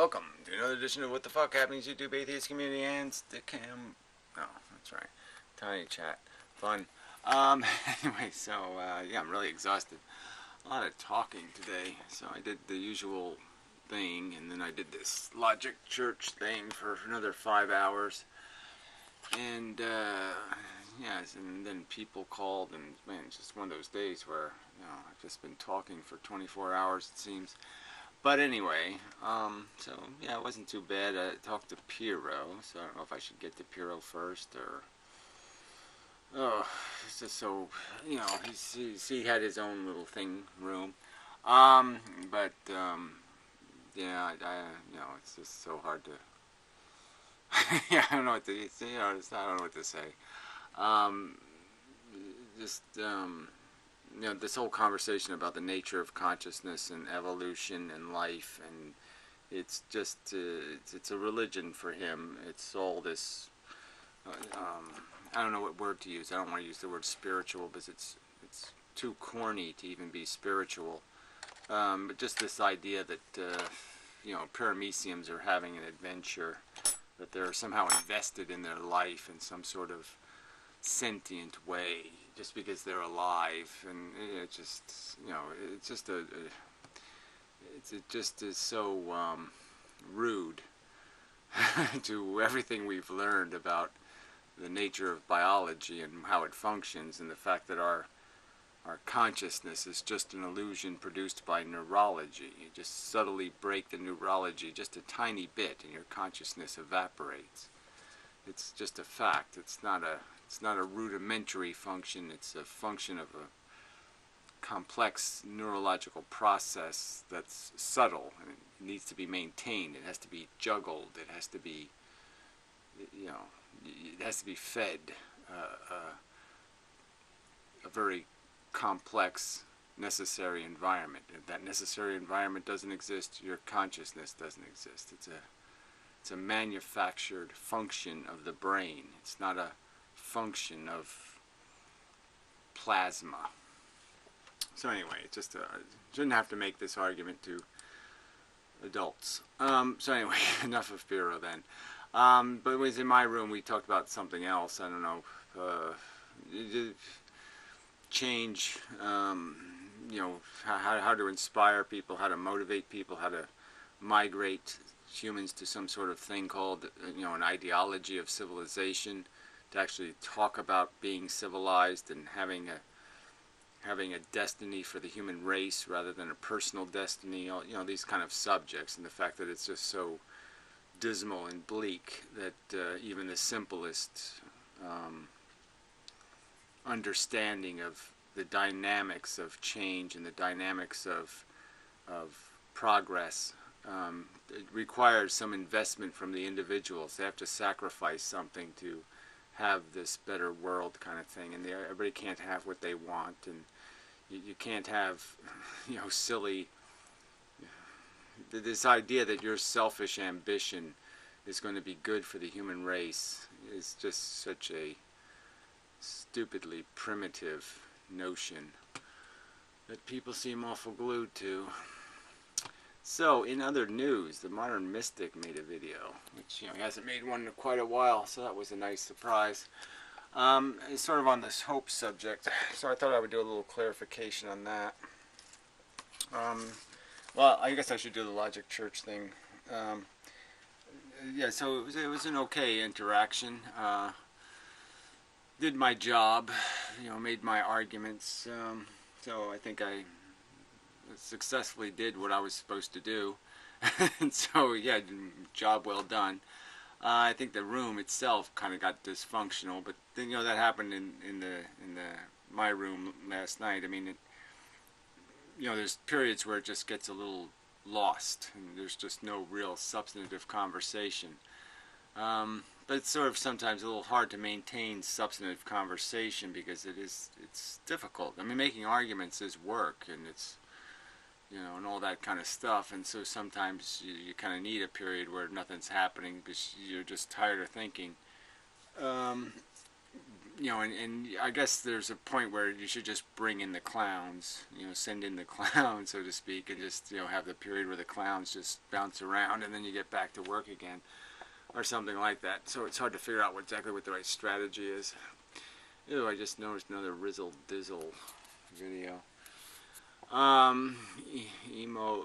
welcome to another edition of What the Fuck Happens YouTube Atheist Community and Stickam. Oh, that's right. Tiny chat. Fun. Anyway, so, yeah, I'm really exhausted. A lot of talking today. So I did the usual thing, and then I did this Logic Church thing for another 5 hours. And, yes, and then people called, and, man, it's just one of those days where, I've just been talking for 24 hours, it seems. But anyway, so, yeah, it wasn't too bad. I talked to Piero, so I don't know if I should get to Piero first, or... Oh, it's just so, he had his own little room. But, yeah, it's just so hard to... yeah, I don't know what to say, I don't know what to say. This whole conversation about the nature of consciousness and evolution and life, and it's just, it's a religion for him. It's all this, I don't know what word to use. I don't want to use the word spiritual because it's too corny to even be spiritual. But just this idea that, parameciums are having an adventure, that they're somehow invested in their life in some sort of sentient way, just because they're alive, and it just, it just is so rude to everything we've learned about the nature of biology and how it functions, and the fact that our consciousness is just an illusion produced by neurology. You just subtly break the neurology just a tiny bit, and your consciousness evaporates. It's just a fact. It's not a rudimentary function. It's a function of a complex neurological process that's subtle, and it needs to be maintained. It has to be juggled. It has to be, it has to be fed a very complex, necessary environment. If that necessary environment doesn't exist, your consciousness doesn't exist. It's a manufactured function of the brain. It's not a function of plasma. So anyway, it just shouldn't have to make this argument to adults. So anyway, enough of Piero then. But it was in my room. We talked about something else. I don't know. Change. How to inspire people, how to motivate people, how to migrate humans to some sort of thing called, an ideology of civilization, to actually talk about being civilized and having a destiny for the human race rather than a personal destiny, these kind of subjects, and the fact that it's just so dismal and bleak that even the simplest understanding of the dynamics of change and the dynamics of progress, it requires some investment from the individuals. They have to sacrifice something to have this better world, kind of thing, and everybody can't have what they want, and you can't have, silly, this idea that your selfish ambition is going to be good for the human race is just such a stupidly primitive notion that people seem awful glued to. So, in other news, the Modern Mystic made a video, which, he hasn't made one in quite a while, so that was a nice surprise. It's sort of on this hope subject, so I thought I would do a little clarification on that. Well, I guess I should do the Logic Church thing. Yeah, so it was an okay interaction. Did my job, made my arguments, so I think I successfully did what I was supposed to do. And so, yeah, job well done. I think the room itself kind of got dysfunctional, but then, that happened in my room last night. I mean, there's periods where it just gets a little lost, and there's just no real substantive conversation. But it's sort of sometimes a little hard to maintain substantive conversation because it's difficult. I mean, making arguments is work, and it's, and all that kind of stuff, and so sometimes you kind of need a period where nothing's happening because you're just tired of thinking. and I guess there's a point where you should just bring in the clowns, send in the clowns, so to speak, and just, have the period where the clowns just bounce around and then you get back to work again, or something like that. So it's hard to figure out exactly what the right strategy is. Ew, I just noticed another Rizzle Dizzle video. Emo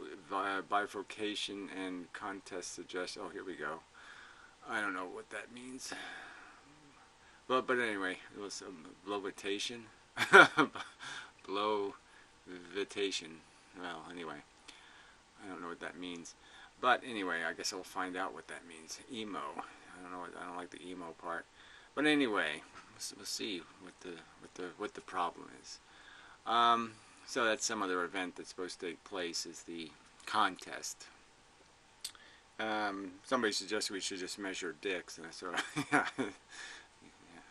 bifurcation and contest suggestion. Oh, here we go. I don't know what that means. But anyway, it was blovitation. Blovitation. Well, anyway, I don't know what that means. But anyway, I guess I'll find out what that means. Emo. I don't know. I don't like the emo part. But anyway, we'll see what the problem is. So that's some other event that's supposed to take place is the contest. Somebody suggested we should just measure dicks, and I sort of, yeah,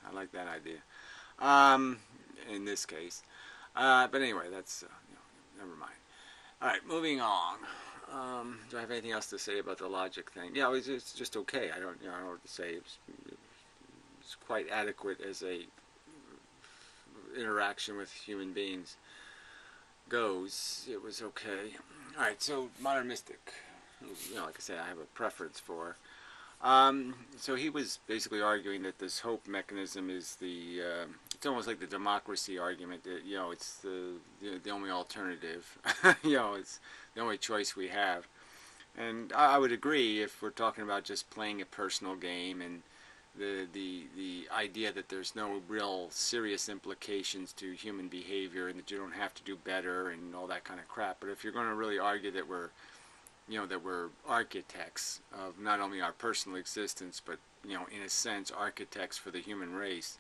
I like that idea. In this case, but anyway, that's never mind. All right, moving on. Do I have anything else to say about the logic thing? Yeah, it's just okay. I don't know what to say. It's quite adequate as a interaction with human beings goes. It was okay. All right, so modern mystic. Like I said, I have a preference for. So he was basically arguing that this hope mechanism is the. It's almost like the democracy argument that it's the only alternative. It's the only choice we have. And I would agree if we're talking about just playing a personal game and the idea that there's no real serious implications to human behavior and that you don't have to do better and all that kind of crap. But if you're going to really argue that we're architects of not only our personal existence, but, in a sense, architects for the human race,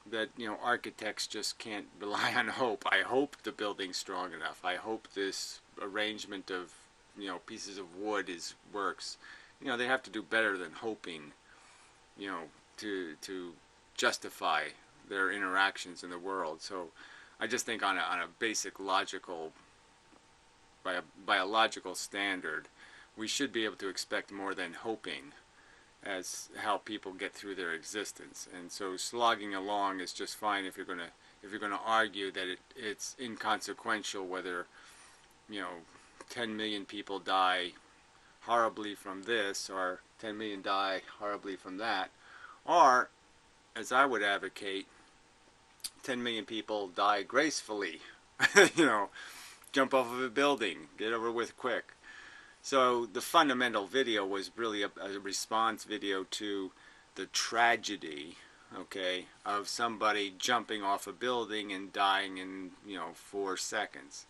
that, architects just can't rely on hope. I hope the building's strong enough. I hope this arrangement of, pieces of wood works. They have to do better than hoping, to justify their interactions in the world. So I just think on a basic logical, by a logical standard, we should be able to expect more than hoping as how people get through their existence. And so slogging along is just fine if you're going to argue that it's inconsequential whether 10 million people die horribly from this or 10 million die horribly from that, or as I would advocate, 10 million people die gracefully. Jump off of a building, get over with quick. So the fundamental video was really a response video to the tragedy, okay, of somebody jumping off a building and dying in 4 seconds,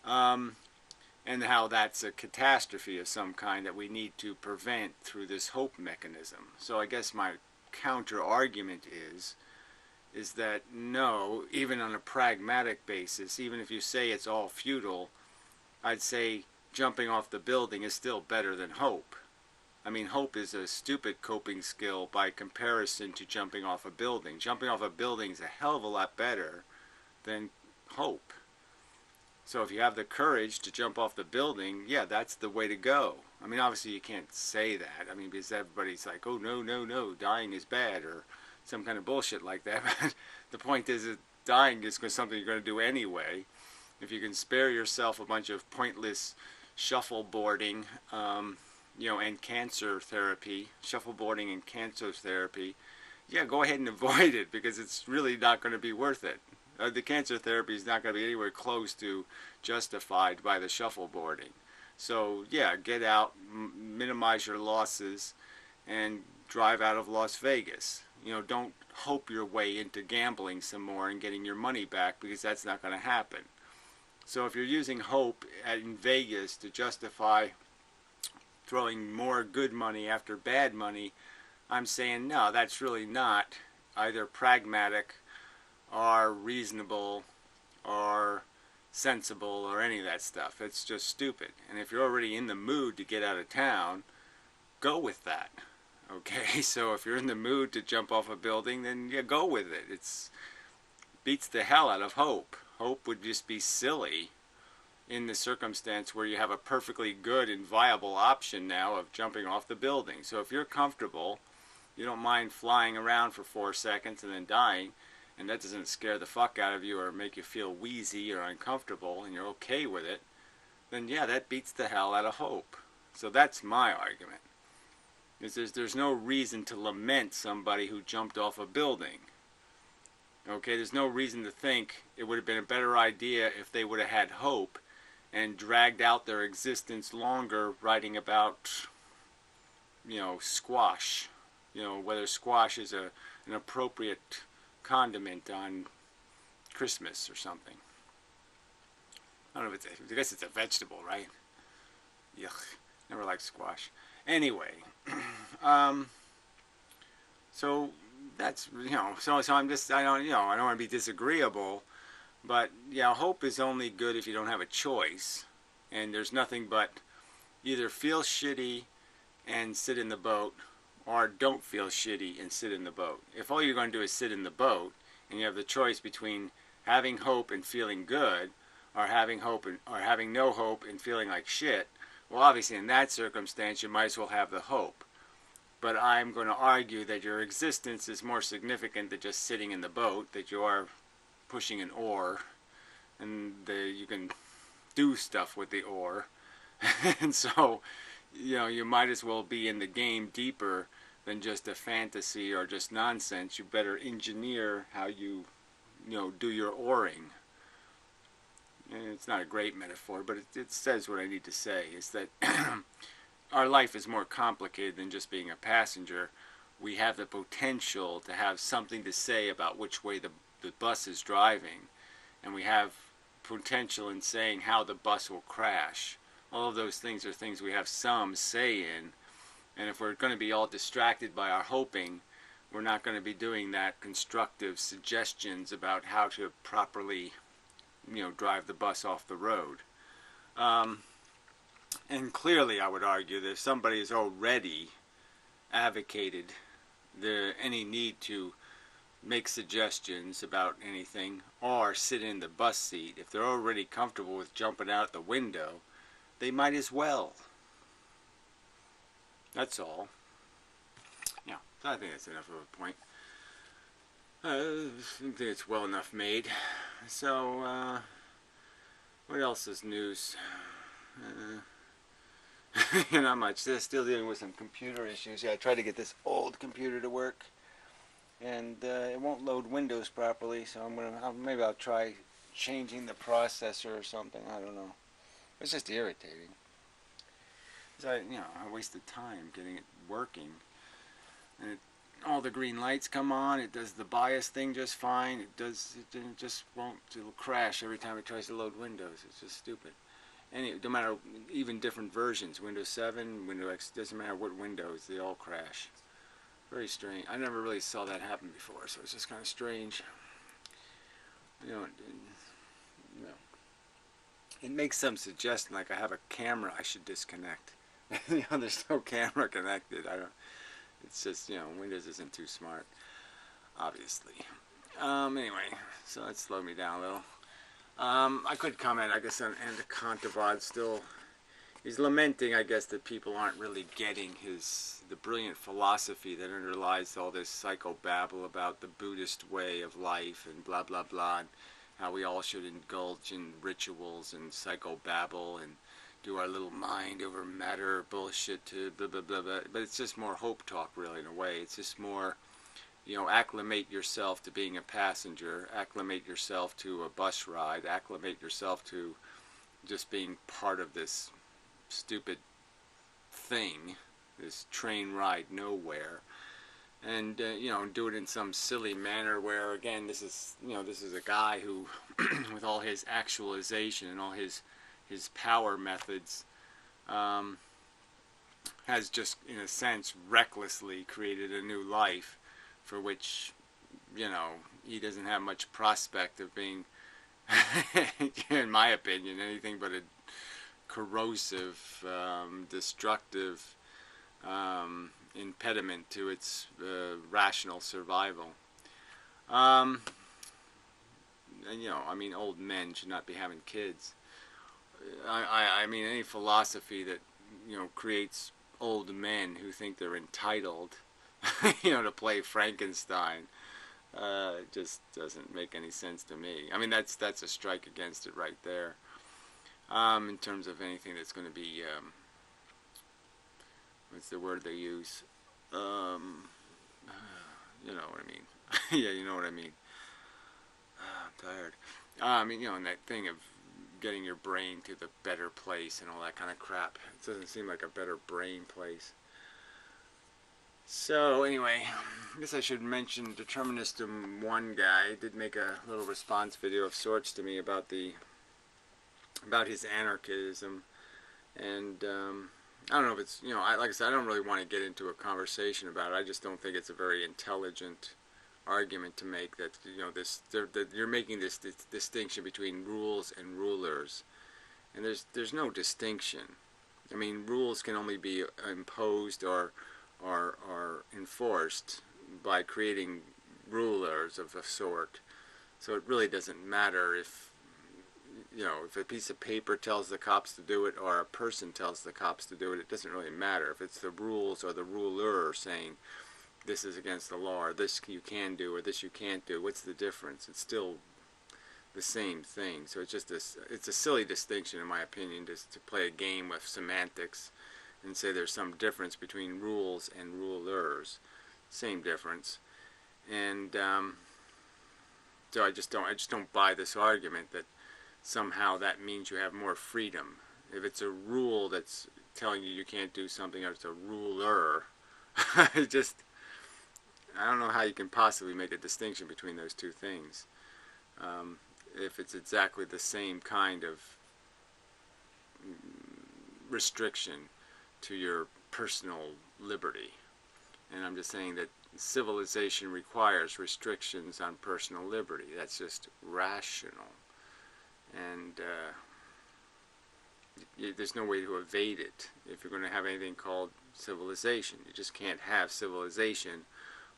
and how that's a catastrophe of some kind that we need to prevent through this hope mechanism. So I guess my counter argument is that no, even on a pragmatic basis, even if you say it's all futile, I'd say jumping off the building is still better than hope. I mean, hope is a stupid coping skill by comparison to jumping off a building. Jumping off a building is a hell of a lot better than hope. So if you have the courage to jump off the building, yeah, that's the way to go. I mean, obviously you can't say that. I mean, because everybody's like, oh, no, dying is bad, or some kind of bullshit like that. But the point is that dying is something you're going to do anyway. If you can spare yourself a bunch of pointless shuffleboarding, and cancer therapy, yeah, go ahead and avoid it, because it's really not going to be worth it. The cancer therapy is not going to be anywhere close to justified by the shuffleboarding. So yeah, get out, minimize your losses, and drive out of Las Vegas. Don't hope your way into gambling some more and getting your money back, because that's not going to happen. So if you're using hope in Vegas to justify throwing more good money after bad money, I'm saying no, that's really not either pragmatic or reasonable or sensible or any of that stuff. It's just stupid. And if you're already in the mood to get out of town, go with that. Okay, so if you're in the mood to jump off a building, then yeah, go with it. It's beats the hell out of hope. Hope would just be silly in the circumstance where you have a perfectly good and viable option now of jumping off the building. So if you're comfortable You don't mind flying around for 4 seconds and then dying, and that doesn't scare the fuck out of you or make you feel wheezy or uncomfortable, and you're okay with it, then yeah, that beats the hell out of hope. So that's my argument. There's no reason to lament somebody who jumped off a building. Okay, there's no reason to think it would have been a better idea if they would have had hope and dragged out their existence longer writing about, squash. Whether squash is an appropriate condiment on Christmas or something. I don't know I guess it's a vegetable, right? Yuck. Never liked squash. Anyway, so that's, so I'm just, I don't want to be disagreeable, but yeah, hope is only good if you don't have a choice, and there's nothing but either feel shitty and sit in the boat, or don't feel shitty and sit in the boat. If all you're going to do is sit in the boat, and you have the choice between having hope and feeling good, or having hope or having no hope and feeling like shit, well, obviously in that circumstance you might as well have the hope. But I'm going to argue that your existence is more significant than just sitting in the boat, that you are pushing an oar, and you can do stuff with the oar. And so, you might as well be in the game deeper than just a fantasy or just nonsense. You better engineer how you, do your oaring. And it's not a great metaphor, but it says what I need to say, is that our life is more complicated than just being a passenger. We have the potential to have something to say about which way the bus is driving, and we have potential in saying how the bus will crash. All of those things are things we have some say in, and if we're going to be all distracted by our hoping, we're not going to be doing that constructive suggestions about how to properly drive the bus off the road. And clearly I would argue that if somebody has already advocated any need to make suggestions about anything or sit in the bus seat, if they're already comfortable with jumping out the window, they might as well. That's all. Yeah, so I think that's enough of a point. I think it's well enough made. So, what else is news? Not much. They're still dealing with some computer issues. Yeah, I tried to get this old computer to work, and it won't load Windows properly. So maybe I'll try changing the processor or something. I don't know. It's just irritating. So I wasted time getting it working, and all the green lights come on. It does the BIOS thing just fine. It just won't. It'll crash every time it tries to load Windows. It's just stupid. Anyway, no matter, even different versions, Windows 7, Windows X, doesn't matter what Windows, they all crash. Very strange. I never really saw that happen before, so it's just kind of strange. It makes some suggestion like I have a camera I should disconnect. There's no camera connected. It's just, Windows isn't too smart, obviously. Anyway, so that slowed me down a little. I could comment, I guess, on Anticontabad still. He's lamenting, I guess, that people aren't really getting the brilliant philosophy that underlies all this psychobabble about the Buddhist way of life and blah, blah, blah, and how we all should indulge in rituals and psychobabble and do our little mind over matter bullshit to blah, blah, blah, blah. But it's just more hope talk, really, in a way. It's just more, acclimate yourself to being a passenger, acclimate yourself to a bus ride, acclimate yourself to just being part of this stupid thing, this train ride nowhere, and do it in some silly manner where, again, this is a guy who with all his actualization and all his power methods has just, in a sense, recklessly created a new life for which he doesn't have much prospect of being in my opinion anything but a corrosive, destructive impediment to its rational survival. And old men should not be having kids. I mean, any philosophy that creates old men who think they're entitled to play Frankenstein. It just doesn't make any sense to me. I mean, that's a strike against it right there. In terms of anything that's going to be, what's the word they use? You know what I mean. Yeah, you know what I mean. I'm tired. I mean, and that thing of getting your brain to the better place and all that kind of crap. It doesn't seem like a better brain place. So anyway, I guess I should mention Deterministum 1 guy did make a little response video of sorts to me about his anarchism, and I don't know if it's, like I said, I don't really want to get into a conversation about it. I just don't think it's a very intelligent argument to make that, that you're making this distinction between rules and rulers, and there's no distinction. I mean, rules can only be imposed or enforced by creating rulers of a sort. So it really doesn't matter if a piece of paper tells the cops to do it or a person tells the cops to do it. It doesn't really matter if it's the rules or the ruler saying this is against the law, or this you can do, or this you can't do. What's the difference? It's still the same thing. So it's just it's a silly distinction, in my opinion, just to play a game with semantics and say there's some difference between rules and rulers. Same difference. And so I just don't buy this argument that somehow that means you have more freedom. If it's a rule that's telling you can't do something, or it's a ruler, I don't know how you can possibly make a distinction between those two things. If it's exactly the same kind of restriction to your personal liberty. And I'm just saying that civilization requires restrictions on personal liberty. That's just rational. And there's no way to evade it if you're going to have anything called civilization. You just can't have civilization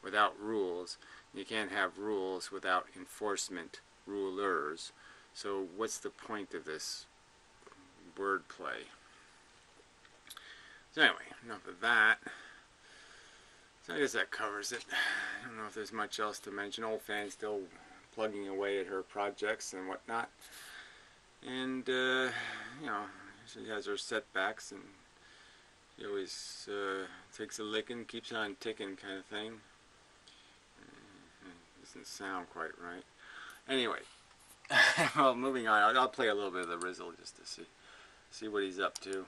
without rules. You can't have rules without enforcement rulers. So what's the point of this wordplay? So anyway, enough of that. So I guess that covers it. I don't know if there's much else to mention. Old Fan's still plugging away at her projects and whatnot. And, she has her setbacks, and she always takes a licking, keeps on ticking kind of thing. Doesn't sound quite right. Anyway, well, moving on. I'll play a little bit of the Rizzle just to see what he's up to.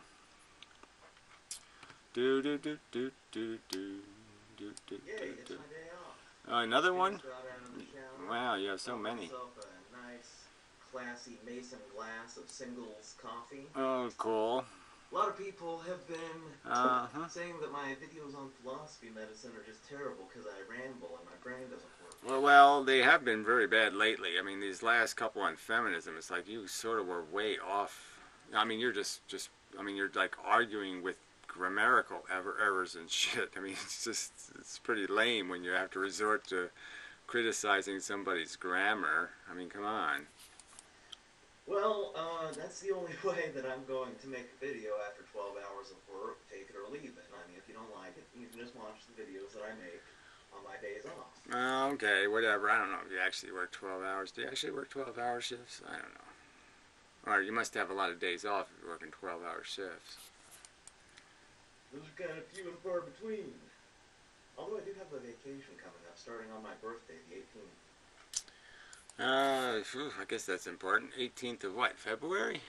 Do do do do do do do do do. Another one? Wow, you have so many. Nice, classy mason glass of singles coffee. Oh, cool. A lot of people have been saying that my videos on philosophy medicine are just terrible because I ramble and my brain doesn't work. Well, they have been very bad lately. I mean, these last couple on feminism, it's like you sort of were way off. I mean, you're you're like arguing with grammatical errors and shit. I mean, it's pretty lame when you have to resort to criticizing somebody's grammar. I mean, come on. Well, that's the only way that I'm going to make a video after 12 hours of work, take it or leave it. I mean, if you don't like it, you can just watch the videos that I make on my days off. Okay, whatever. I don't know if you actually work 12 hours. Do you actually work 12-hour shifts? I don't know. Or you must have a lot of days off if you're working 12-hour shifts. Those are kind of few and far between. Although I do have a vacation coming up, starting on my birthday, the 18th. I guess that's important. 18th of what? February?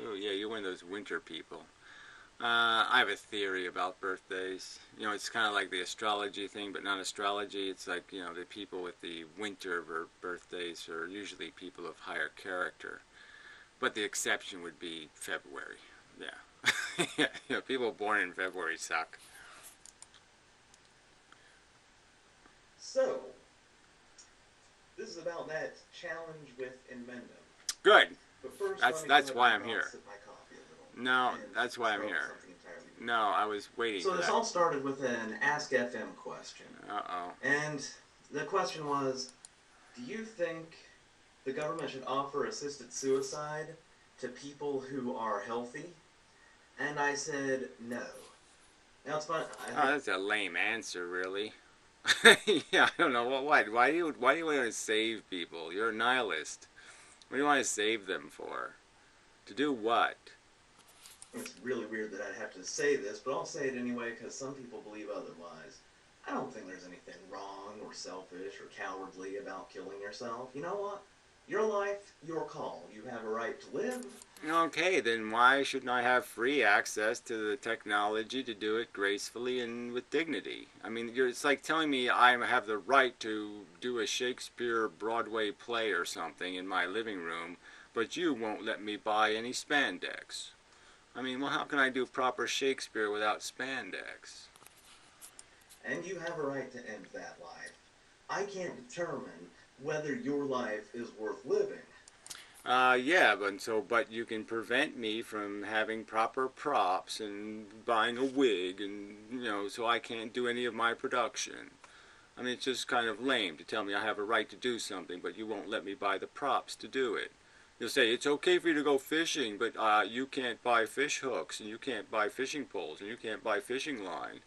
Oh, yeah, you're one of those winter people. I have a theory about birthdays. You know, it's kind of like the astrology thing, but not astrology. It's like, you know, the people with the winter birthdays are usually people of higher character. But the exception would be February. Yeah. Yeah, you know, people born in February suck. So, this is about that challenge with Inmendham. Good. But first, that's why I'm here. Sip my coffee a little. No, that's why I'm here. No, I was waiting for that. So this all started with an Ask FM question. Uh-oh. And the question was, do you think the government should offer assisted suicide to people who are healthy? And I said no. Now it's fun. Oh, that's a lame answer, really. Yeah, I don't know. What? Why do you want to save people? You're a nihilist. What do you want to save them for? To do what? It's really weird that I'd have to say this, but I'll say it anyway because some people believe otherwise. I don't think there's anything wrong or selfish or cowardly about killing yourself. You know what? Your life, your call. You have a right to live. Okay, then why shouldn't I have free access to the technology to do it gracefully and with dignity? I mean, it's like telling me I have the right to do a Shakespeare Broadway play or something in my living room, but you won't let me buy any spandex. I mean, well, how can I do proper Shakespeare without spandex? And you have a right to end that life. I can't determine whether your life is worth living. Yeah, but you can prevent me from having proper props and buying a wig, and so I can't do any of my production. I mean, it's just kind of lame to tell me I have a right to do something, but you won't let me buy the props to do it. You'll say it's okay for you to go fishing, but you can't buy fish hooks, and you can't buy fishing poles, and you can't buy fishing line,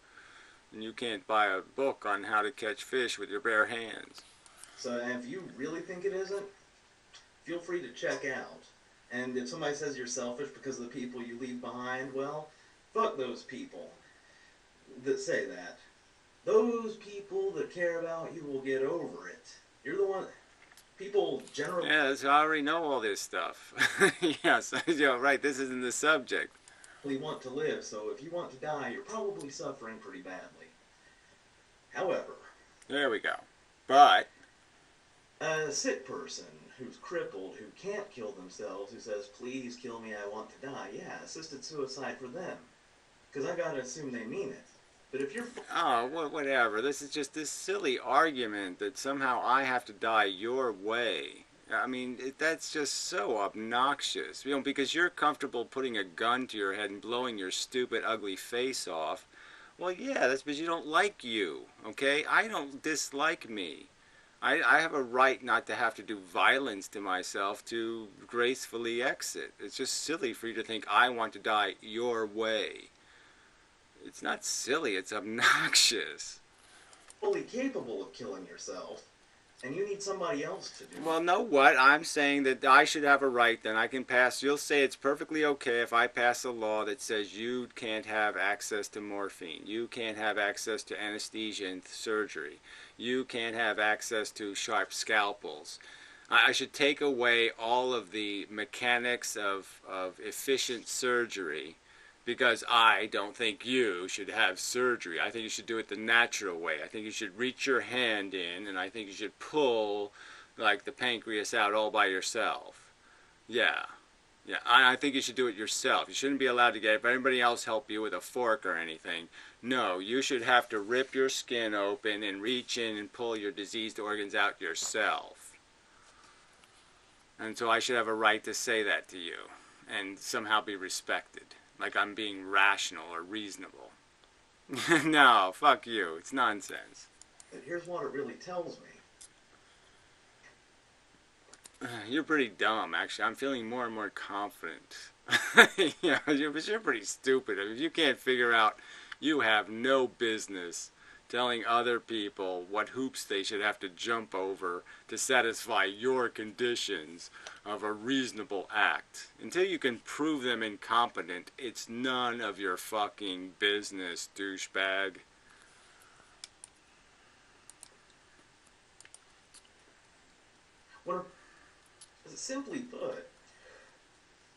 and you can't buy a book on how to catch fish with your bare hands. So if you really think it isn't, feel free to check out. And if somebody says you're selfish because of the people you leave behind, well, fuck those people that say that. Those people that care about you will get over it. You're the one. People generally. Yes, I already know all this stuff. Yes, right. This isn't the subject. Want to live, so if you want to die, you're probably suffering pretty badly. However, there we go. But a sick person who's crippled, who can't kill themselves, who says, please kill me, I want to die, yeah, assisted suicide for them. Because I gotta assume they mean it. But if you're... Oh, whatever. This is just this silly argument that somehow I have to die your way. I mean, that's just so obnoxious. Because you're comfortable putting a gun to your head and blowing your stupid, ugly face off. Well, yeah, that's because you don't like you, okay? I don't dislike me. I have a right not to have to do violence to myself to gracefully exit. It's just silly for you to think I want to die your way. It's not silly, it's obnoxious. Fully capable of killing yourself, and you need somebody else to do it. Well, know what? I'm saying that I should have a right, then I can pass. You'll say it's perfectly okay if I pass a law that says you can't have access to morphine. You can't have access to anesthesia and surgery. You can't have access to sharp scalpels. I should take away all of the mechanics of efficient surgery because I don't think you should have surgery. I think you should do it the natural way. I think you should reach your hand in, and I think you should pull, like, the pancreas out all by yourself. Yeah. Yeah, I think you should do it yourself. You shouldn't be allowed to get anybody else help you with a fork or anything. No, you should have to rip your skin open and reach in and pull your diseased organs out yourself. And so I should have a right to say that to you and somehow be respected. Like I'm being rational or reasonable. No, fuck you. It's nonsense. But here's what it really tells me. You're pretty dumb, actually. I'm feeling more and more confident. You're pretty stupid. If you can't figure out, you have no business telling other people what hoops they should have to jump over to satisfy your conditions of a reasonable act. Until you can prove them incompetent, it's none of your fucking business, douchebag. Simply put,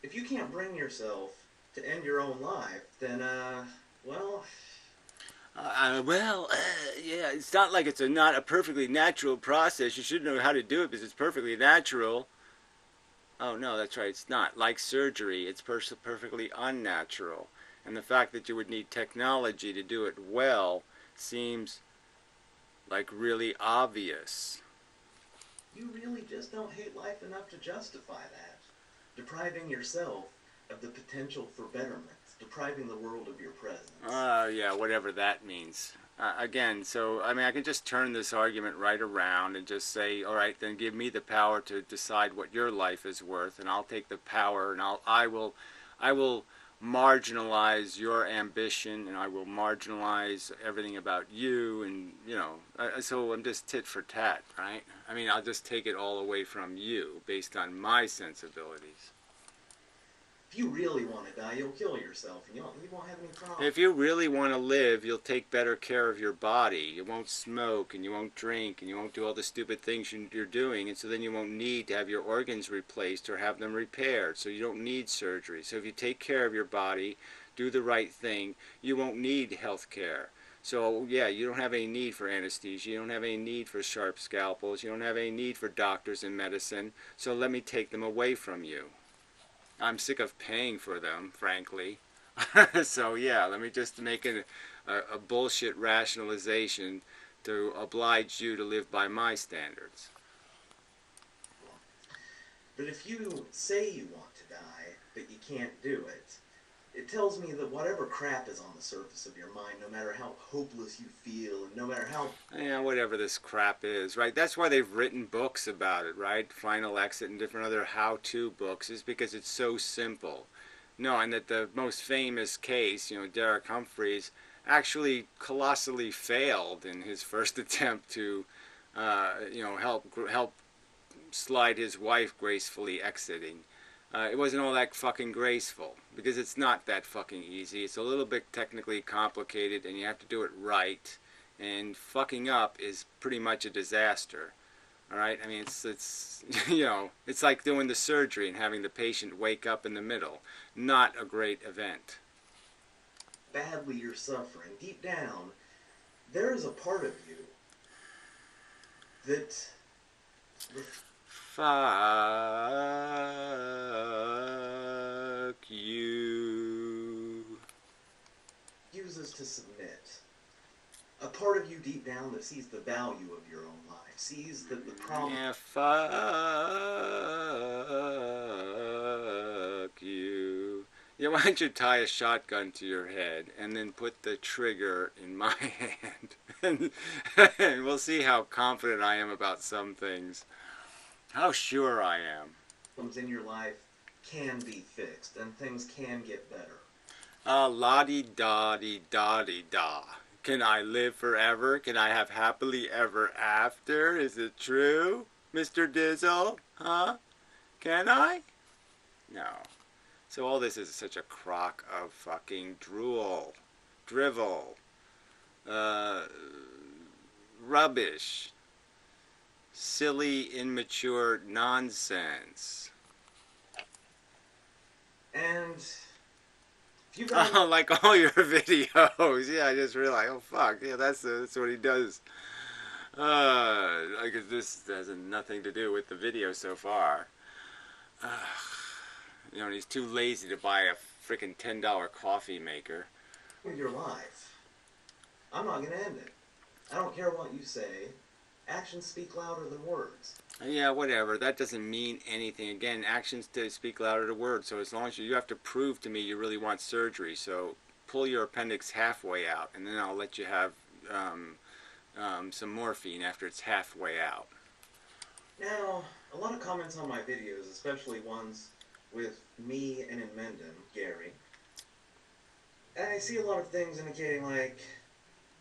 if you can't bring yourself to end your own life, then, well... yeah, it's not like it's not a perfectly natural process. You should know how to do it because it's perfectly natural. Oh, no, that's right, it's not. Like surgery, it's perfectly unnatural. And the fact that you would need technology to do it well seems like really obvious. You really just don't hate life enough to justify that. Depriving yourself of the potential for betterment. Depriving the world of your presence. Yeah, whatever that means. Again, so, I mean, I can just turn this argument right around and just say, all right, then give me the power to decide what your life is worth, and I'll take the power, and I will marginalize your ambition, and I will marginalize everything about you, and so I'm just tit for tat, right? I mean, I'll just take it all away from you based on my sensibilities. If you really want to die, you'll kill yourself, and you won't have any problem. If you really want to live, you'll take better care of your body. You won't smoke, and you won't drink, and you won't do all the stupid things you're doing, and so then you won't need to have your organs replaced or have them repaired, so you don't need surgery. So if you take care of your body, do the right thing, you won't need health care. So yeah, you don't have any need for anesthesia, you don't have any need for sharp scalpels, you don't have any need for doctors and medicine, so let me take them away from you. I'm sick of paying for them, frankly. So yeah, let me just make a bullshit rationalization to oblige you to live by my standards. But if you say you want to die, but you can't do it, it tells me that whatever crap is on the surface of your mind, no matter how hopeless you feel, and no matter how... Yeah, whatever this crap is, right? That's why they've written books about it, right? Final Exit and different other how-to books, is because it's so simple. No, and that the most famous case, Derek Humphreys, actually colossally failed in his first attempt to, help slide his wife gracefully exiting. It wasn't all that fucking graceful, because it's not that fucking easy. It's a little bit technically complicated, and you have to do it right. And fucking up is pretty much a disaster. All right? I mean, it's it's like doing the surgery and having the patient wake up in the middle. Not a great event. Badly you're suffering. Deep down, there is a part of you that... Fuck you. Refuses to submit. A part of you deep down that sees the value of your own life, sees that the problem... Yeah, fuck you. Yeah, why don't you tie a shotgun to your head and then put the trigger in my hand? And we'll see how confident I am about some things. How sure I am. Problems in your life can be fixed, and things can get better. La-di-da-di-da-di-da. Can I live forever? Can I have happily ever after? Is it true, Mr. Dizzle? Huh? Can I? No. So all this is such a crock of fucking drool, drivel, rubbish, silly, immature nonsense. And if you guys... like all your videos. Yeah, I just realized, oh fuck, yeah, that's what he does. Like this has nothing to do with the video so far. And he's too lazy to buy a freaking $10 coffee maker. With your life, I'm not gonna end it. I don't care what you say. Actions speak louder than words. Yeah, whatever. That doesn't mean anything. Again, actions take louder than words. So as long as you have to prove to me you really want surgery, so pull your appendix halfway out, and then I'll let you have some morphine after it's halfway out. Now, a lot of comments on my videos, especially ones with me and Inmendham, Gary, and I see a lot of things indicating like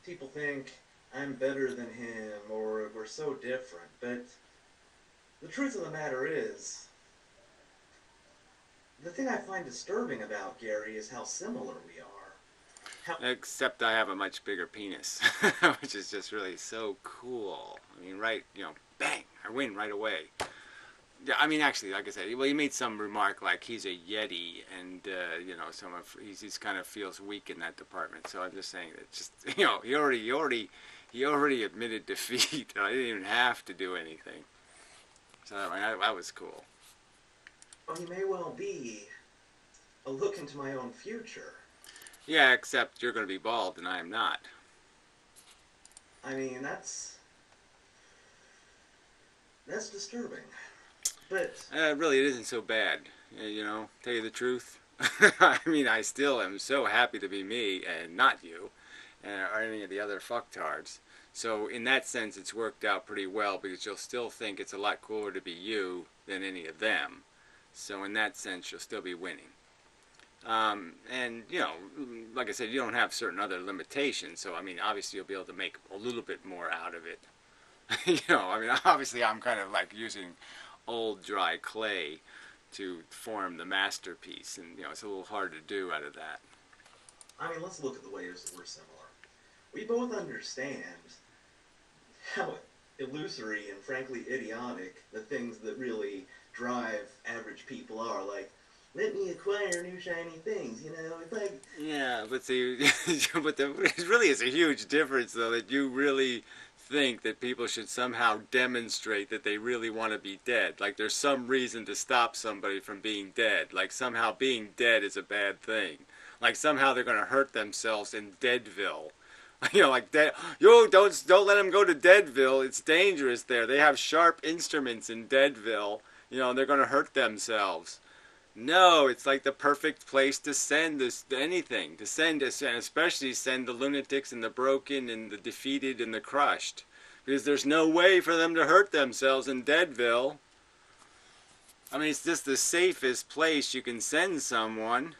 people think I'm better than him or we're so different, but the truth of the matter is, the thing I find disturbing about Gary is how similar we are. Except I have a much bigger penis, which is just really so cool. I mean, right, bang, I win right away. Yeah, I mean, actually, like I said, well, he made some remark like he's a yeti, and he's kind of feels weak in that department. So I'm just saying that he already admitted defeat. I didn't even have to do anything. So that was cool. Well, he may well be a look into my own future. Yeah, except you're going to be bald and I am not. I mean, that's disturbing. But really, it isn't so bad. Tell you the truth. I mean, I still am so happy to be me and not you, or any of the other fucktards. So in that sense, it's worked out pretty well because you'll still think it's a lot cooler to be you than any of them. So in that sense, you'll still be winning. And, you know, like I said, you don't have certain other limitations. So, I mean, obviously you'll be able to make a little bit more out of it. You know, I mean, obviously I'm kind of like using old dry clay to form the masterpiece. And, you know, it's a little hard to do out of that. I mean, let's look at the ways that we're similar. We both understand how illusory and frankly idiotic the things that really drive average people are. Like, let me acquire new shiny things, you know? It's like... Yeah, but see, it really is a huge difference, though, that you really think that people should somehow demonstrate that they really want to be dead. Like there's some reason to stop somebody from being dead. Like somehow being dead is a bad thing. Like somehow they're going to hurt themselves in deadville. You know, like that. Yo, don't let them go to deadville. It's dangerous there. They have sharp instruments in deadville. You know, and they're going to hurt themselves. No, it's like the perfect place to send this anything. To send, and especially send the lunatics and the broken and the defeated and the crushed, because there's no way for them to hurt themselves in deadville. I mean, it's just the safest place you can send someone.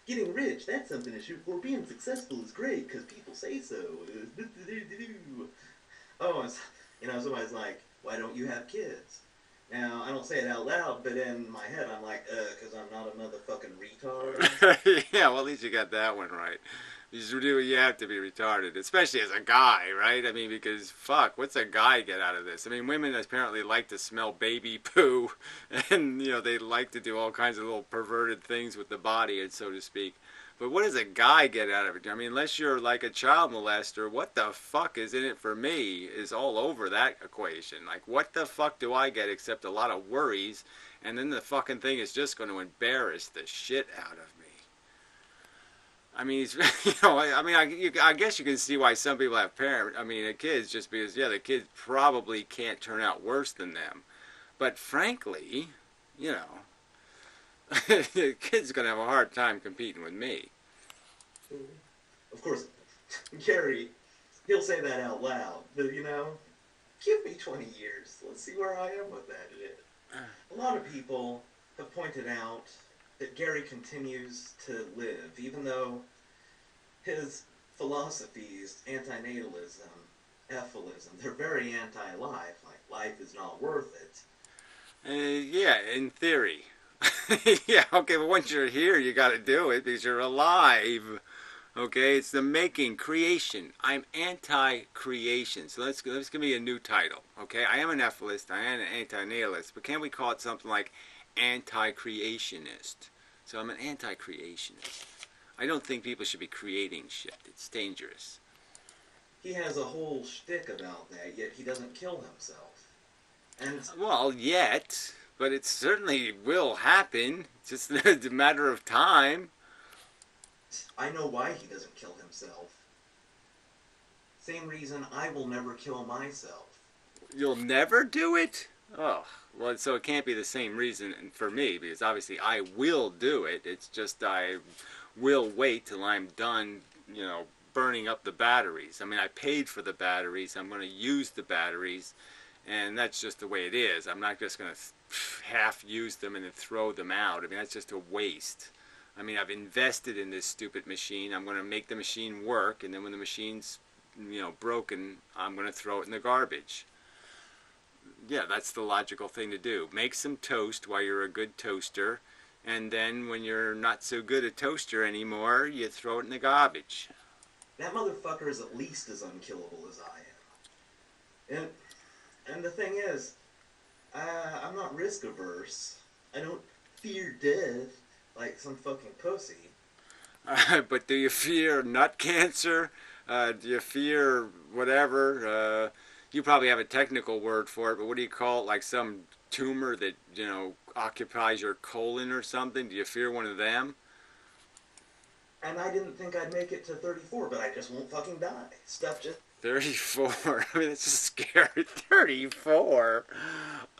Getting rich, that's something to shoot for. Being successful is great because people say so. Oh, you know, somebody's like, why don't you have kids? Now, I don't say it out loud, but in my head I'm like, because I'm not a motherfucking retard. Yeah, well, at least you got that one right. You have to be retarded, especially as a guy, right? I mean, because, fuck, what's a guy get out of this? I mean, women apparently like to smell baby poo, and, you know, they like to do all kinds of little perverted things with the body, so to speak. But what does a guy get out of it? I mean, unless you're like a child molester, what the fuck is in it for me is all over that equation. Like, what the fuck do I get except a lot of worries, and then the fucking thing is just going to embarrass the shit out of me. I mean, you know, I guess you can see why some people have kids, just because, yeah, the kid probably can't turn out worse than them. But frankly, you know, the kid's going to have a hard time competing with me. Of course, Gary, he'll say that out loud, but, you know, give me 20 years. Let's see where I am with that shit. A lot of people have pointed out that Gary continues to live, even though his philosophies, antinatalism, ephilism, they're very anti-life. Like, life is not worth it. Yeah, in theory. Yeah, okay, but once you're here, you got to do it because you're alive. Okay, it's the making, creation. I'm anti-creation. So let's give me a new title. Okay, I am an ethicist, I am an anti-nihilist, but can't we call it something like anti-creationist? So I'm an anti-creationist. I don't think people should be creating shit. It's dangerous. He has a whole shtick about that, yet he doesn't kill himself. And well, yet, but it certainly will happen. It's just a matter of time. I know why he doesn't kill himself. Same reason I will never kill myself. You'll never do it? Oh, well, so it can't be the same reason for me, because obviously I will do it. It's just I will wait till I'm done, you know, burning up the batteries. I mean, I paid for the batteries. I'm going to use the batteries, and that's just the way it is. I'm not just going to half use them and then throw them out. I mean, that's just a waste. I mean, I've invested in this stupid machine. I'm going to make the machine work, and then when the machine's, you know, broken, I'm going to throw it in the garbage. Yeah, that's the logical thing to do. Make some toast while you're a good toaster, and then when you're not so good a toaster anymore, you throw it in the garbage. That motherfucker is at least as unkillable as I am. And the thing is, I'm not risk averse. I don't fear death like some fucking pussy. But do you fear nut cancer? Do you fear whatever? You probably have a technical word for it, but what do you call it? Like some tumor that, you know, occupies your colon or something? Do you fear one of them? And I didn't think I'd make it to 34, but I just won't fucking die. Stuff just... 34? I mean, it's just scary. 34?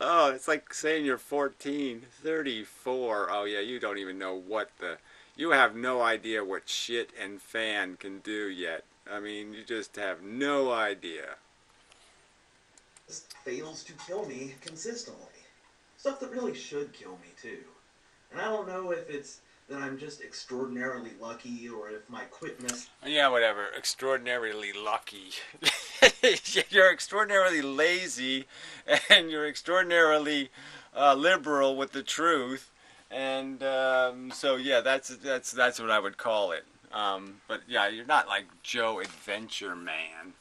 Oh, it's like saying you're 14. 34. Oh, yeah, you don't even know what the... You have no idea what shit and fan can do yet. I mean, you just have no idea. Fails to kill me consistently. Stuff that really should kill me, too. And I don't know if it's that I'm just extraordinarily lucky, or if my quickness... Yeah, whatever. Extraordinarily lucky. You're extraordinarily lazy, and you're extraordinarily liberal with the truth, and so yeah, that's what I would call it. But yeah, you're not like Joe Adventure Man.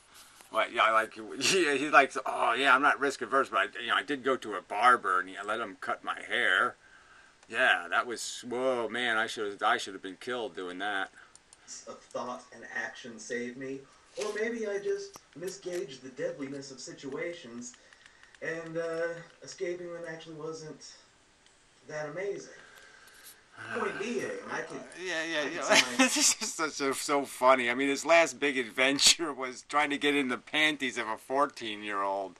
What? Yeah, like he likes. Oh yeah, I'm not risk averse, but I did go to a barber and I let him cut my hair. Yeah, that was whoa, man. I should have been killed doing that. of thought and action save me, or maybe I just misgauged the deadliness of situations, and escaping them actually wasn't that amazing. Point being, I could... This is just so funny. I mean, his last big adventure was trying to get in the panties of a 14-year-old.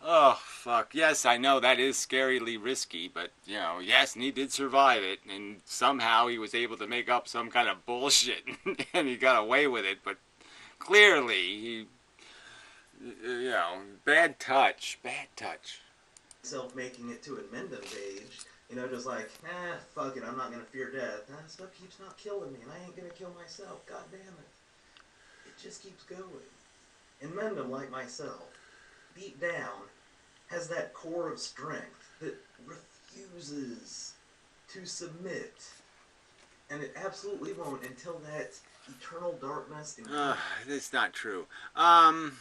Oh, fuck. Yes, I know that is scarily risky, but, yes, and he did survive it, and somehow he was able to make up some kind of bullshit, and he got away with it, but clearly he, bad touch. Self making it to Inmendham's age, just like, fuck it, I'm not gonna fear death. Stuff keeps not killing me, and I ain't gonna kill myself, god damn it. It just keeps going. Inmendham, like myself, deep down, has that core of strength that refuses to submit. And it absolutely won't until that eternal darkness... It's not true. No,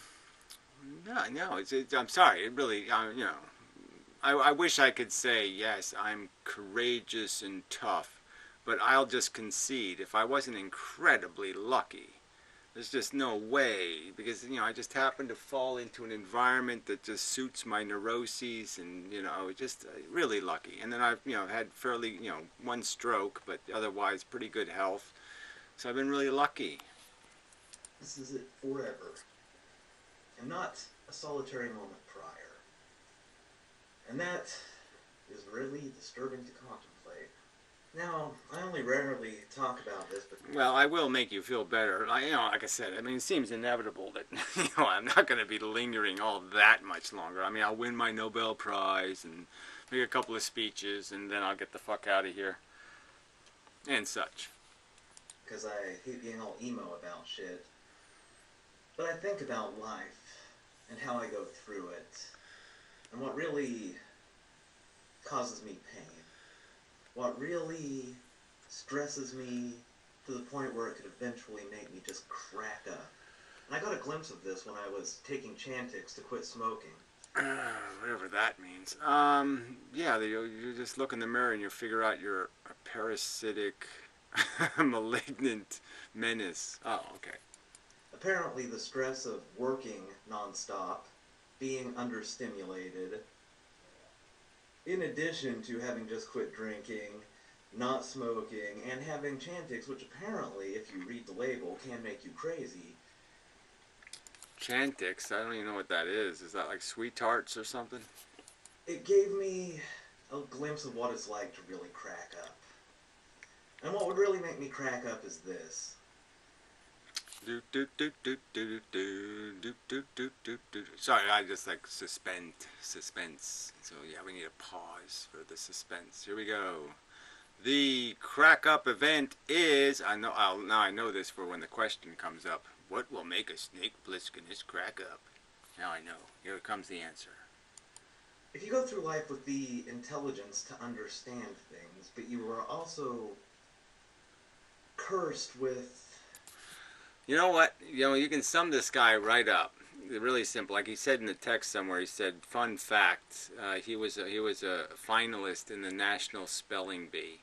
I'm sorry. It really, I wish I could say, yes, I'm courageous and tough, but I'll just concede. If I wasn't incredibly lucky, there's just no way, because, I just happen to fall into an environment that just suits my neuroses, and, just really lucky. And then I've, had fairly, one stroke, but otherwise pretty good health. So I've been really lucky. This is it forever. And not a solitary moment prior. And that is really disturbing to contemplate. Now, I only rarely talk about this, but... Well, I will make you feel better. Like I said, it seems inevitable that, I'm not going to be lingering all that much longer. I'll win my Nobel Prize and make a couple of speeches, and then I'll get the fuck out of here. And such. Because I hate being all emo about shit. But I think about life, and how I go through it, and what really causes me pain. What really stresses me to the point where it could eventually make me just crack up. And I got a glimpse of this when I was taking Chantix to quit smoking. Whatever that means. You just look in the mirror and you figure out you're a parasitic, malignant menace. Oh, okay. Apparently the stress of working nonstop, being understimulated, in addition to having just quit drinking, not smoking, and having Chantix, which apparently, if you read the label, can make you crazy. Chantix? I don't even know what that is. Is that like sweet tarts or something? It gave me a glimpse of what it's like to really crack up. And what would really make me crack up is this. Sorry, I just like suspense. So yeah, we need a pause for the suspense. Here we go. The crack up event is, now I know this for when the question comes up. What will make a snake plisskeness crack up? Now I know. Here comes the answer. If you go through life with the intelligence to understand things, but you are also cursed with... You know what? You can sum this guy right up. Really simple. Like he said in the text somewhere, he said, fun fact, he was a finalist in the National Spelling Bee.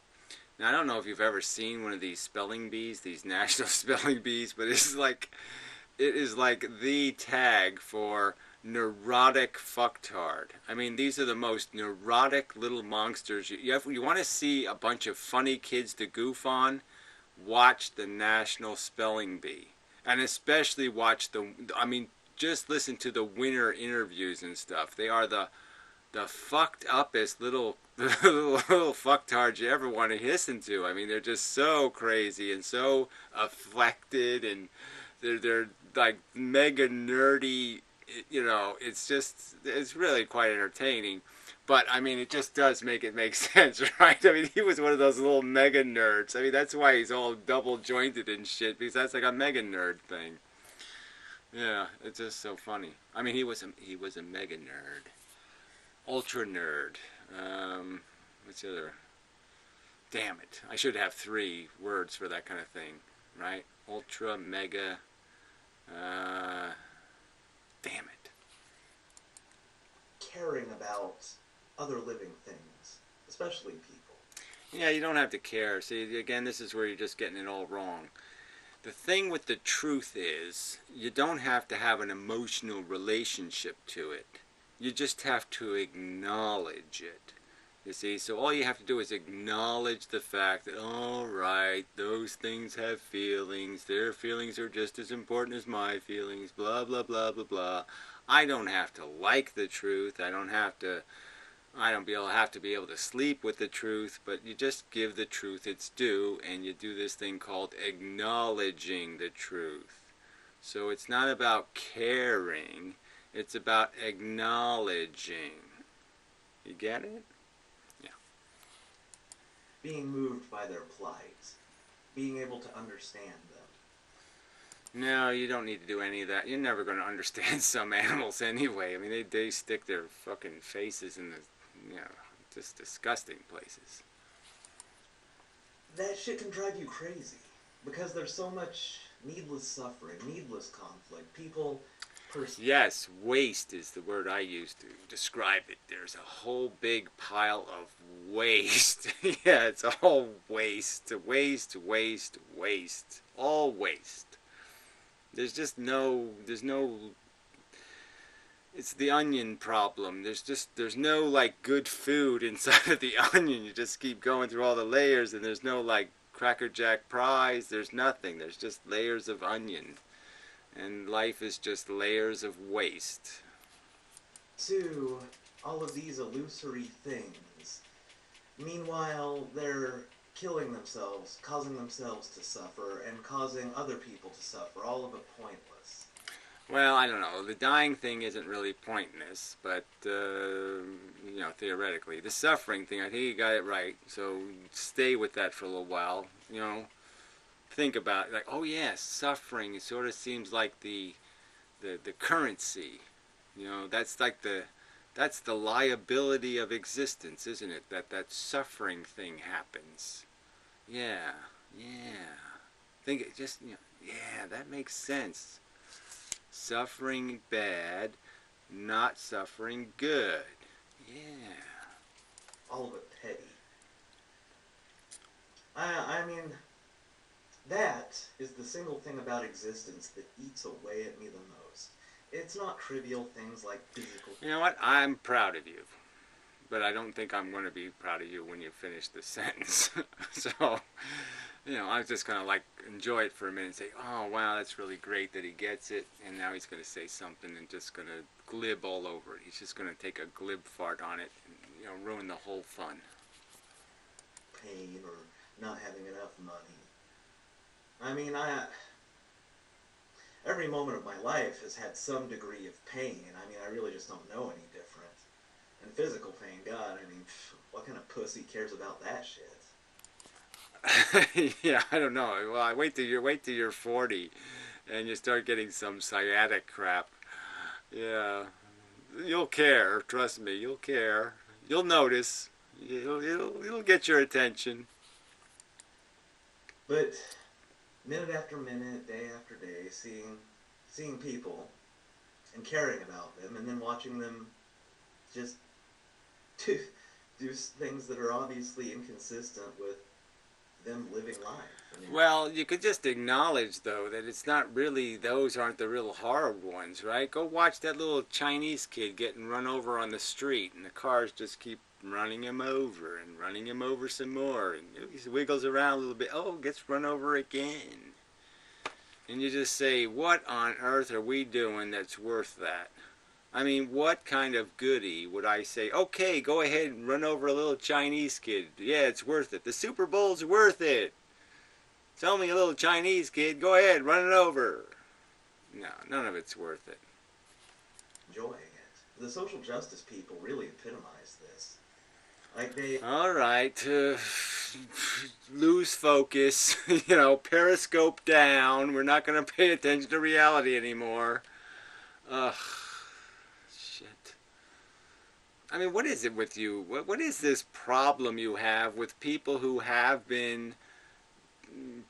Now, I don't know if you've ever seen one of these spelling bees, these national spelling bees, but it is like the tag for neurotic fucktard. These are the most neurotic little monsters. You want to see a bunch of funny kids to goof on? Watch the National Spelling Bee. And especially watch just listen to the winner interviews and stuff. They are the fucked uppest little fucktards you ever want to listen to. They're just so crazy and so affected, and they're like mega nerdy. It's really quite entertaining. But, I mean, it just does make it make sense, right? I mean, he was one of those little mega nerds. I mean, that's why he's all double jointed and shit, because that's like a mega nerd thing. Yeah, it's just so funny. I mean, he was a mega nerd. Ultra nerd. What's the other? Damn it. I should have 3 words for that kind of thing, right? Ultra, mega, damn it. Caring about other living things, especially people. Yeah, you don't have to care. See, again, this is where you're just getting it all wrong. The thing with the truth is, you don't have to have an emotional relationship to it. You just have to acknowledge it. You see, so all you have to do is acknowledge the fact that, all right, those things have feelings. Their feelings are just as important as my feelings, blah, blah, blah, blah, blah. I don't have to like the truth. I don't have to be able to sleep with the truth, but you just give the truth its due, and you do this thing called acknowledging the truth. So it's not about caring, it's about acknowledging. You get it? Yeah. Being moved by their plight. Being able to understand them. No, you don't need to do any of that. You're never going to understand some animals anyway. I mean, they stick their fucking faces in the, just disgusting places. That shit can drive you crazy. Because there's so much needless suffering, needless conflict. People... Yes, waste is the word I use to describe it. There's a whole big pile of waste. Yeah, it's all waste. Waste, waste, waste. All waste. There's no, it's the onion problem. There's no, like, good food inside of the onion. You just keep going through all the layers, and there's no, like, Cracker Jack prize. There's nothing. There's just layers of onion. And life is just layers of waste. To all of these illusory things. Meanwhile, they're killing themselves, causing themselves to suffer, and causing other people to suffer, all of it pointless. Well, I don't know. The dying thing isn't really pointless, but, theoretically. The suffering thing, I think you got it right, so stay with that for a little while, Think about it, like, oh yes, suffering, it sort of seems like the currency, that's like that's the liability of existence, isn't it? That suffering thing happens. Yeah. Think it just, yeah, that makes sense. Suffering bad, not suffering good. Yeah. All of it petty. I mean, that is the single thing about existence that eats away at me the most. It's not trivial things like physical... You know what? I'm proud of you. But I don't think I'm going to be proud of you when you finish the sentence. So, I was just going to, like, enjoy it for a minute and say, oh, wow, that's really great that he gets it. And now he's going to say something and just going to glib all over it. He's just going to take a glib fart on it and, ruin the whole fun. Pain or not having enough money. I mean, every moment of my life has had some degree of pain. I mean, I really just don't know any different. And physical pain, God, I mean, what kind of pussy cares about that shit? Yeah, I don't know. Well, wait till you're 40, and you start getting some sciatic crap. Yeah, you'll care. Trust me, you'll care. You'll notice. It'll get your attention. But minute after minute, day after day, seeing people and caring about them, and then watching them just do things that are obviously inconsistent with them living life. I mean, well, you could just acknowledge, though, that it's not really, those aren't the real horrible ones, right? Go watch that little Chinese kid getting run over on the street, and the cars just keep running him over and running him over some more, and he wiggles around a little bit, gets run over again. And you just say, what on earth are we doing that's worth that? I mean, what kind of goody would I say, okay, go ahead and run over a little Chinese kid. Yeah, it's worth it. The Super Bowl's worth it. It's only a little Chinese kid. Go ahead, run it over. No, none of it's worth it. Enjoying it. the social justice people really epitomize this. Like they, All right, lose focus. You know, periscope down. We're not going to pay attention to reality anymore. Ugh, shit. I mean, what is it with you? What is this problem you have with people who have been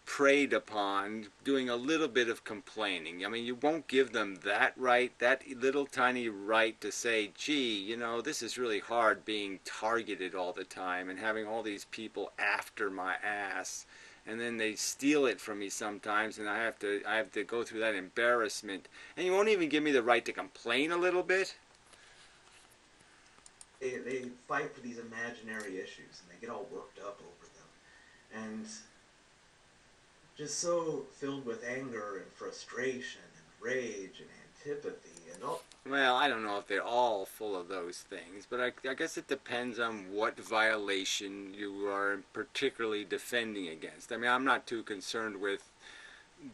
preyed upon doing a little bit of complaining? I mean, you won't give them that right, that little tiny right to say, gee, you know, this is really hard being targeted all the time and having all these people after my ass, and then they steal it from me sometimes, and I have to go through that embarrassment, and you won't even give me the right to complain a little bit? they fight for these imaginary issues and they get all worked up over them. And just so filled with anger and frustration and rage and antipathy and all. Well, I don't know if they're all full of those things, but I guess it depends on what violation you are particularly defending against. I mean, I'm not too concerned with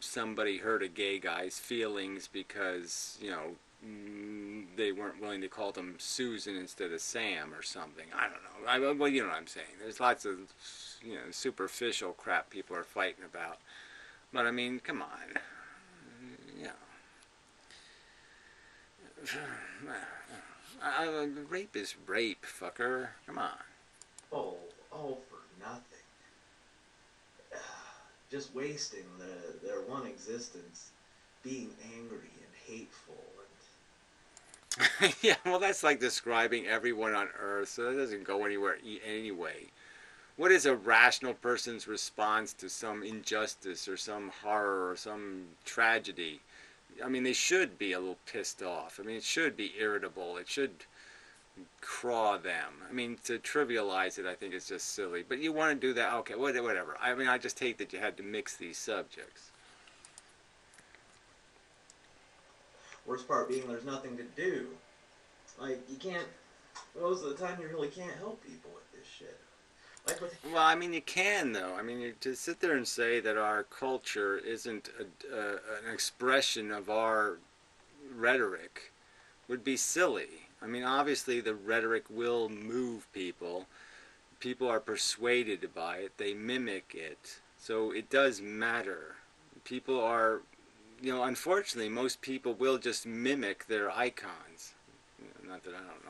somebody hurt a gay guy's feelings because, you know, they weren't willing to call them Susan instead of Sam or something. I don't know. Well, you know what I'm saying. There's lots of, you know, superficial crap people are fighting about. But, I mean, come on. You know. Rape is rape, fucker. Come on. Oh, all for nothing. Just wasting their one existence being angry and hateful. Yeah, well, that's like describing everyone on Earth, so that doesn't go anywhere anyway. What is a rational person's response to some injustice or some horror or some tragedy? I mean, they should be a little pissed off. I mean, it should be irritable. It should craw them. I mean, to trivialize it, I think is just silly. But you want to do that, okay, whatever. I mean, I just hate that you had to mix these subjects. Worst part being there's nothing to do. Like, you can't, most of the time you really can't help people with this shit. Like with... Well, I mean, you can, though. I mean, to sit there and say that our culture isn't an expression of our rhetoric would be silly. I mean, obviously the rhetoric will move people. People are persuaded by it. They mimic it. So it does matter. People are, you know, unfortunately, most people will just mimic their icons. You know, not that I don't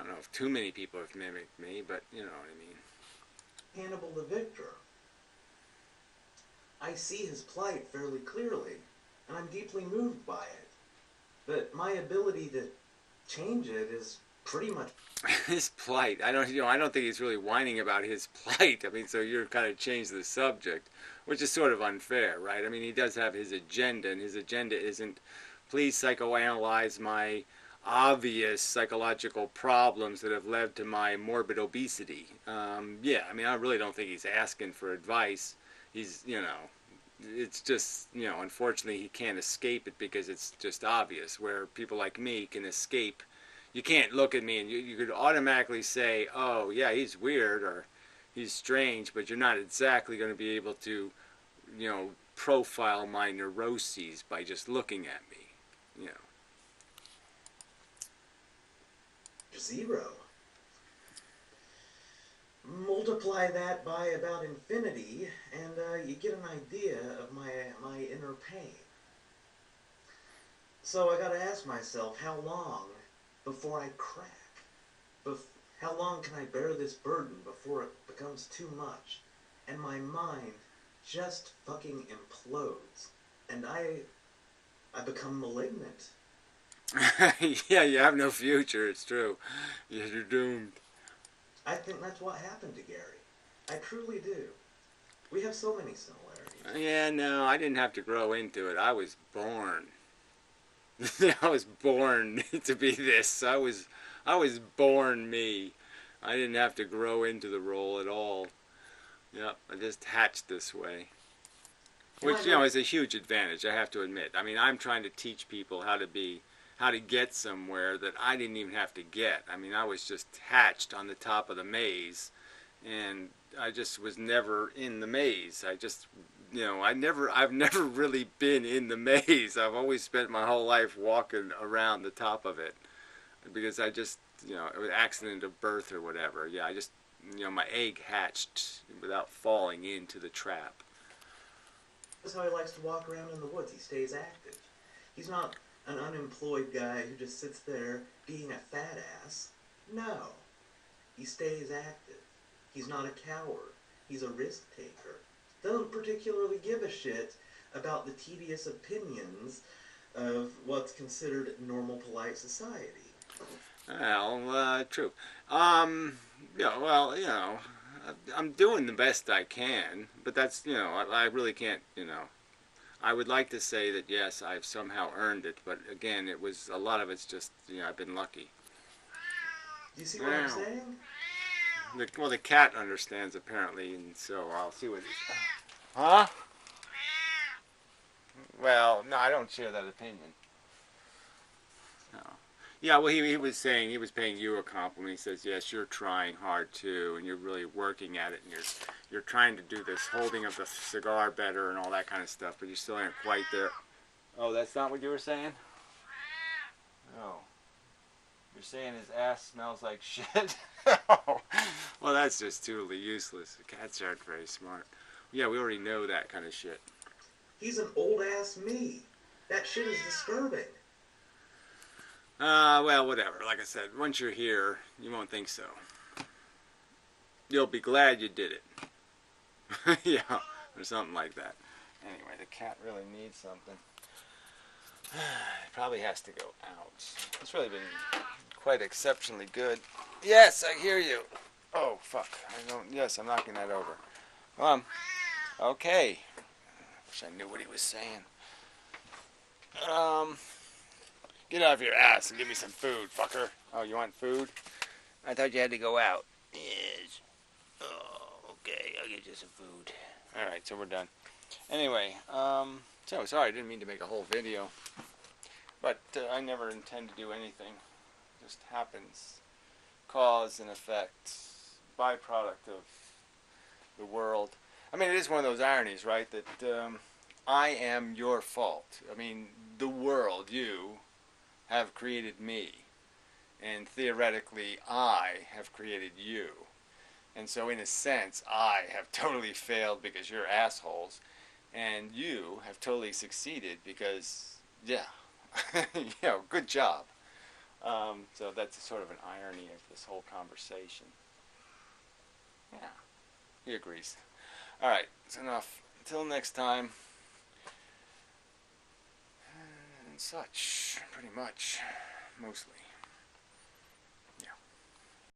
know if too many people have mimicked me, but you know what I mean. Hannibal the Victor. I see his plight fairly clearly, and I'm deeply moved by it. But my ability to change it is pretty much his plight. I don't think he's really whining about his plight. I mean, so you're kind of changed the subject, which is sort of unfair, right? I mean, he does have his agenda, and his agenda isn't, please psychoanalyze my obvious psychological problems that have led to my morbid obesity. Yeah, I mean, I really don't think he's asking for advice. He's, you know, it's just, you know, unfortunately he can't escape it because it's just obvious, where people like me can escape. You can't look at me and you could automatically say, oh, yeah, he's weird or he's strange, but you're not exactly going to be able to, you know, profile my neuroses by just looking at me, you know. zero. Multiply that by about infinity, and you get an idea of my inner pain. So I gotta ask myself, how long before I crack? How long can I bear this burden before it becomes too much, and my mind just fucking implodes, and I become malignant? Yeah, you have no future, it's true. You're doomed. I think that's what happened to Gary. I truly do. We have so many similarities. Yeah, no, I didn't have to grow into it. I was born. I was born to be this. I was born me. I didn't have to grow into the role at all. Yep, I just hatched this way. Which, you know, is a huge advantage, I have to admit. I mean, I'm trying to teach people how to get somewhere that I didn't even have to get. I mean, I was just hatched on the top of the maze, and I just was never in the maze. I just, you know, I've never really been in the maze. I've always spent my whole life walking around the top of it. because I just, it was accident of birth or whatever. Yeah, I just, my egg hatched without falling into the trap. That's how he likes to walk around in the woods. He stays active. He's not an unemployed guy who just sits there being a fat ass. No. He stays active. He's not a coward. He's a risk taker. Doesn't particularly give a shit about the tedious opinions of what's considered normal, polite society. Well, true. Yeah, well, I'm doing the best I can, but that's, I really can't, I would like to say that, yes, I've somehow earned it, but again, a lot of it's just, I've been lucky. Do you see what I'm saying? Well, the cat understands, apparently, and so I'll see what he's... Huh? Well, no, I don't share that opinion. No. Yeah, well, he was saying, he was paying you a compliment. He says, yes, you're trying hard, too, and you're really working at it, and you're trying to do this holding of the cigar better and all that kind of stuff, but you still aren't quite there. Oh, that's not what you were saying? Oh. You're saying his ass smells like shit? Oh. Well, that's just totally useless. The cats aren't very smart. Yeah, we already know that kind of shit. He's an old-ass me. That shit is disturbing. Well, whatever. Like I said, once you're here, you won't think so. You'll be glad you did it. Yeah, or something like that. Anyway, the cat really needs something. It probably has to go out. It's really been quite exceptionally good. Yes, I hear you. Oh, fuck. Yes, I'm knocking that over. Okay. Wish I knew what he was saying. Get out of your ass and give me some food, fucker. Oh, you want food? I thought you had to go out. Yes. Oh, okay. I'll get you some food. Alright, so we're done. Anyway, so sorry, I didn't mean to make a whole video. But I never intend to do anything. It just happens. Cause and effect. Byproduct of the world. I mean, it is one of those ironies, right? That I am your fault. I mean, the world, you, have created me. And theoretically, I have created you. And so, in a sense, I have totally failed because you're assholes. And you have totally succeeded because, yeah. Good job. So that's sort of an irony of this whole conversation. Yeah, he agrees. Alright, it's enough. Until next time. And such, pretty much. Mostly.